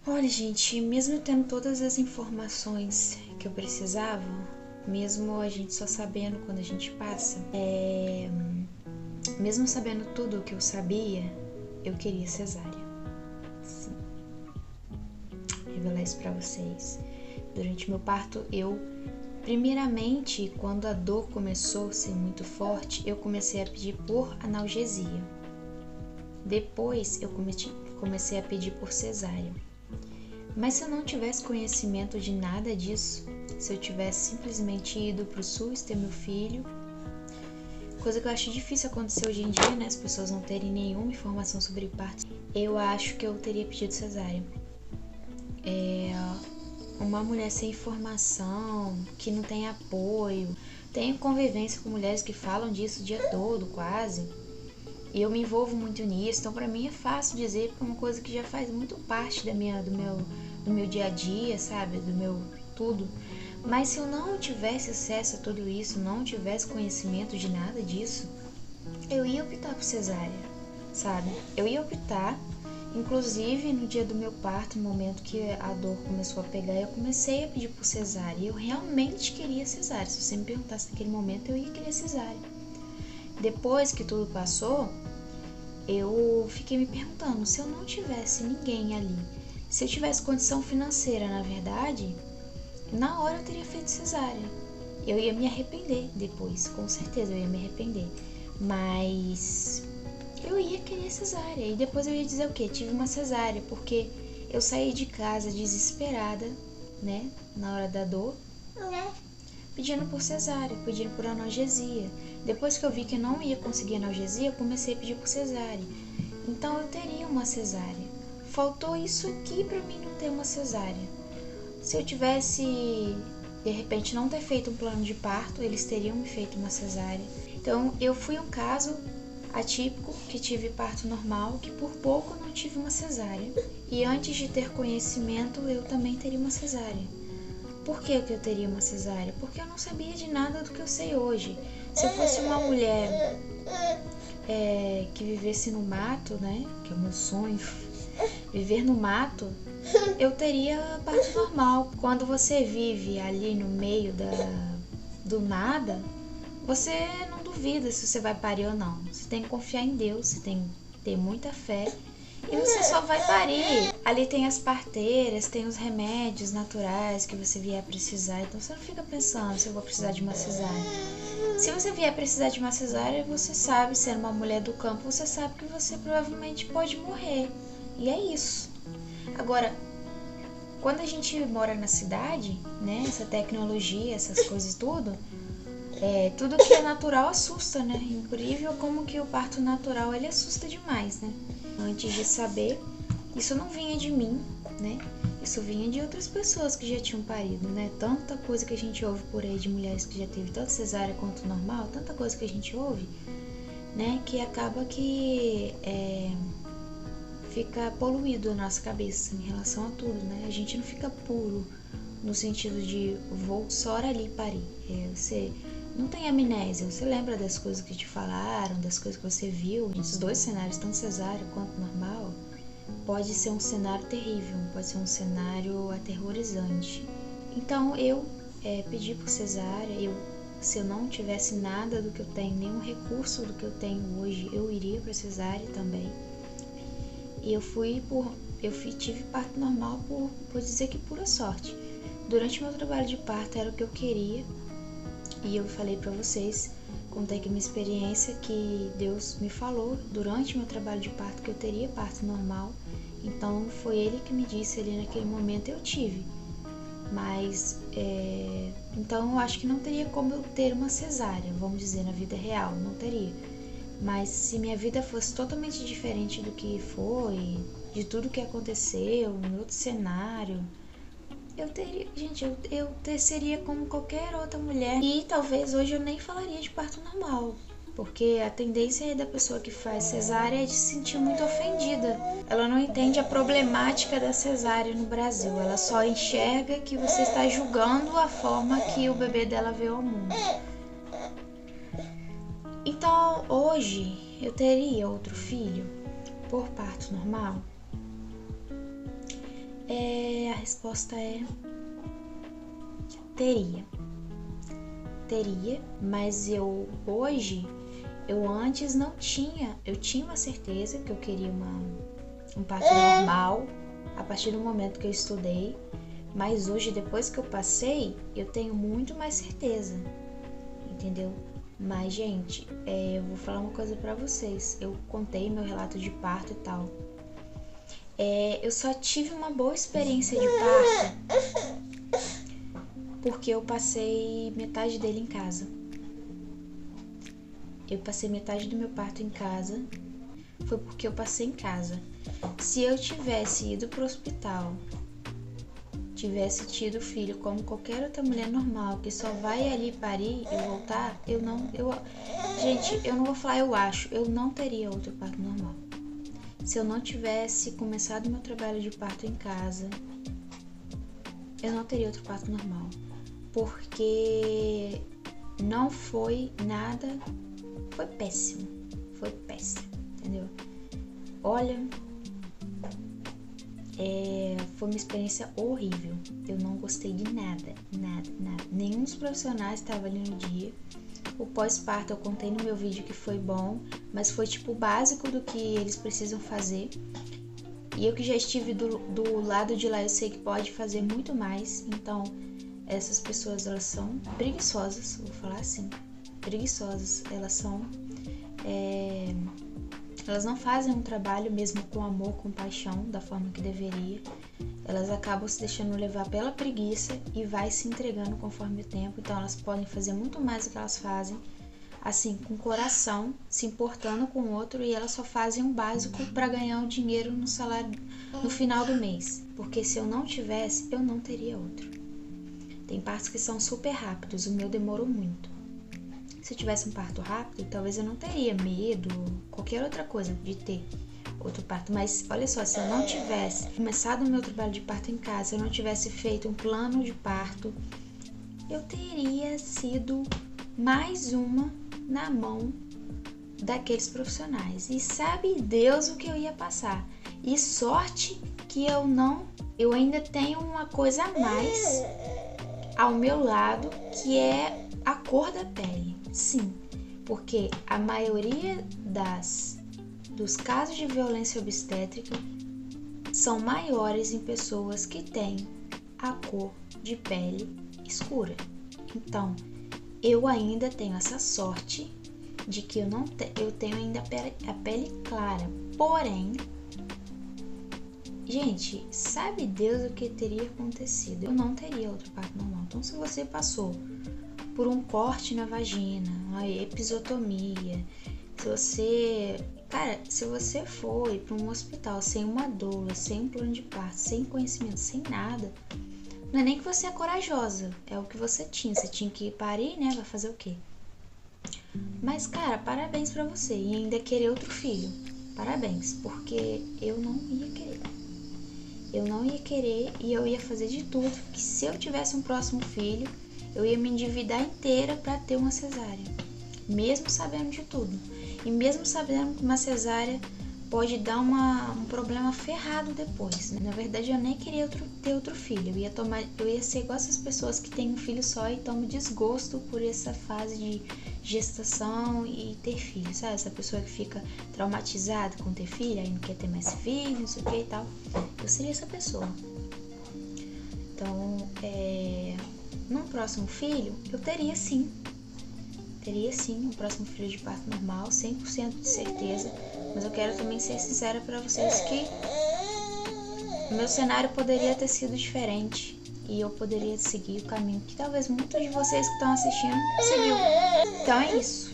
Olha, gente, mesmo tendo todas as informações que eu precisava, mesmo a gente só sabendo quando a gente passa, mesmo sabendo tudo o que eu sabia, eu queria cesárea. Sim. Revelar isso pra vocês. Durante meu parto, primeiramente, quando a dor começou a ser muito forte, eu comecei a pedir por analgesia. Depois, eu comecei a pedir por cesárea. Mas se eu não tivesse conhecimento de nada disso, se eu tivesse simplesmente ido pro SUS ter meu filho, coisa que eu acho difícil acontecer hoje em dia, né? As pessoas não terem nenhuma informação sobre parto, eu acho que eu teria pedido cesárea. Uma mulher sem informação, que não tem apoio, tenho convivência com mulheres que falam disso o dia todo, quase, e eu me envolvo muito nisso, então pra mim é fácil dizer, porque é uma coisa que já faz muito parte do meu dia a dia, sabe, do meu tudo. Mas se eu não tivesse acesso a tudo isso, não tivesse conhecimento de nada disso, eu ia optar por cesárea, sabe? Eu ia optar. Inclusive, no dia do meu parto, no momento que a dor começou a pegar, eu comecei a pedir por cesárea. E eu realmente queria cesárea. Se você me perguntasse naquele momento, eu ia querer cesárea. Depois que tudo passou, eu fiquei me perguntando, se eu não tivesse ninguém ali, se eu tivesse condição financeira, na verdade, na hora eu teria feito cesárea. Eu ia me arrepender depois, com certeza eu ia me arrepender. Mas eu ia querer cesárea. E depois eu ia dizer o quê? Tive uma cesárea, porque eu saí de casa desesperada, né? Na hora da dor, pedindo por cesárea, pedindo por analgesia. Depois que eu vi que não ia conseguir analgesia, eu comecei a pedir por cesárea. Então eu teria uma cesárea. Faltou isso aqui pra mim não ter uma cesárea. Se eu tivesse, de repente, não ter feito um plano de parto, eles teriam me feito uma cesárea. Então eu fui um caso atípico, que tive parto normal, que por pouco não tive uma cesárea. E antes de ter conhecimento, eu também teria uma cesárea. Por que eu teria uma cesárea? Porque eu não sabia de nada do que eu sei hoje. Se eu fosse uma mulher que vivesse no mato, né, que é o meu sonho, viver no mato, eu teria parto normal. Quando você vive ali no meio do nada, você não duvida se você vai parir ou não. Você tem que confiar em Deus, você tem que ter muita fé e você só vai parir. Ali tem as parteiras, tem os remédios naturais que você vier precisar. Então você não fica pensando se eu vou precisar de uma cesárea. Se você vier precisar de uma cesárea, você sabe, sendo uma mulher do campo, você sabe que você provavelmente pode morrer. E é isso. Agora, quando a gente mora na cidade, né, essa tecnologia, essas coisas tudo que é natural assusta, né? Incrível como que o parto natural, ele assusta demais, né? Antes de saber, isso não vinha de mim, né? Isso vinha de outras pessoas que já tinham parido, né? Tanta coisa que a gente ouve por aí de mulheres que já teve tanto cesárea quanto normal, tanta coisa que a gente ouve, né? Que acaba que fica poluído a nossa cabeça em relação a tudo, né? A gente não fica puro no sentido de vou só ali parir. Você não tem amnésia, você lembra das coisas que te falaram, das coisas que você viu. Esses dois cenários, tanto cesárea quanto normal, pode ser um cenário terrível, pode ser um cenário aterrorizante. Então eu pedi por cesárea, se eu não tivesse nada do que eu tenho, nenhum recurso do que eu tenho hoje, eu iria para cesárea também. E eu tive parto normal por dizer que pura sorte. Durante o meu trabalho de parto era o que eu queria. E eu falei pra vocês, contei aqui minha experiência, que Deus me falou durante o meu trabalho de parto que eu teria parto normal. Então foi Ele que me disse ali naquele momento, eu tive. Mas, então eu acho que não teria como eu ter uma cesárea, vamos dizer, na vida real, não teria. Mas se minha vida fosse totalmente diferente do que foi, de tudo que aconteceu, em outro cenário, eu teria, gente, eu seria como qualquer outra mulher. E talvez hoje eu nem falaria de parto normal, porque a tendência da pessoa que faz cesárea é de se sentir muito ofendida. Ela não entende a problemática da cesárea no Brasil. Ela só enxerga que você está julgando a forma que o bebê dela veio ao mundo. Então, hoje, eu teria outro filho por parto normal? A resposta é teria. Teria, mas eu antes não tinha. Eu tinha uma certeza que eu queria um parto normal a partir do momento que eu estudei, mas hoje, depois que eu passei, eu tenho muito mais certeza, entendeu? Mas, gente, eu vou falar uma coisa pra vocês. Eu contei meu relato de parto e tal. Eu só tive uma boa experiência de parto porque eu passei metade dele em casa. Eu passei metade do meu parto em casa. Foi porque eu passei em casa. Se eu tivesse ido pro hospital, tivesse tido filho como qualquer outra mulher normal, que só vai ali parir e voltar, gente, eu não vou falar eu acho, eu não teria outro parto normal. Se eu não tivesse começado meu trabalho de parto em casa, eu não teria outro parto normal. Porque não foi nada, foi péssimo, entendeu? Olha, foi uma experiência horrível. Eu não gostei de nada. Nenhum dos profissionais estava ali no dia. O pós-parto eu contei no meu vídeo que foi bom, mas foi tipo o básico do que eles precisam fazer. E eu que já estive do lado de lá, eu sei que pode fazer muito mais. Então, essas pessoas, elas são preguiçosas, vou falar assim, preguiçosas. Elas não fazem um trabalho mesmo com amor, com paixão, da forma que deveria. Elas acabam se deixando levar pela preguiça e vai se entregando conforme o tempo. Então elas podem fazer muito mais do que elas fazem, assim, com coração, se importando com o outro, e elas só fazem um básico para ganhar um dinheiro no salário no final do mês. Porque se eu não tivesse, eu não teria outro. Tem partos que são super rápidos, o meu demorou muito. Se eu tivesse um parto rápido, talvez eu não teria medo, qualquer outra coisa de ter outro parto. Mas olha só, se eu não tivesse começado o meu trabalho de parto em casa, se eu não tivesse feito um plano de parto, eu teria sido mais uma na mão daqueles profissionais. E sabe Deus o que eu ia passar. E sorte que eu ainda tenho uma coisa a mais ao meu lado, que é a cor da pele. Sim, porque a maioria dos casos de violência obstétrica são maiores em pessoas que têm a cor de pele escura. Então, eu ainda tenho essa sorte de que eu tenho ainda a pele clara. Porém, gente, sabe Deus o que teria acontecido? Eu não teria outro parto normal. Então, se você passou por um corte na vagina, uma episiotomia, se você foi para um hospital sem uma doula, sem um plano de parto, sem conhecimento, sem nada, não é nem que você é corajosa, é o que você tinha que parir, né? Vai fazer o quê? Mas, cara, parabéns pra você, e ainda querer outro filho, parabéns, porque eu não ia querer. Eu não ia querer, e eu ia fazer de tudo que se eu tivesse um próximo filho, eu ia me endividar inteira para ter uma cesárea, mesmo sabendo de tudo. E mesmo sabendo que uma cesárea pode dar um problema ferrado depois, né? Na verdade, eu nem queria ter outro filho. Eu ia ser igual essas pessoas que têm um filho só e tomam desgosto por essa fase de gestação e ter filho, sabe? Essa pessoa que fica traumatizada com ter filho, aí não quer ter mais filho, não sei o que e tal. Eu seria essa pessoa. Então, num próximo filho, eu teria sim um próximo filho de parto normal, 100% de certeza, mas eu quero também ser sincera para vocês que o meu cenário poderia ter sido diferente e eu poderia seguir o caminho que talvez muitos de vocês que estão assistindo seguiu. Então é isso.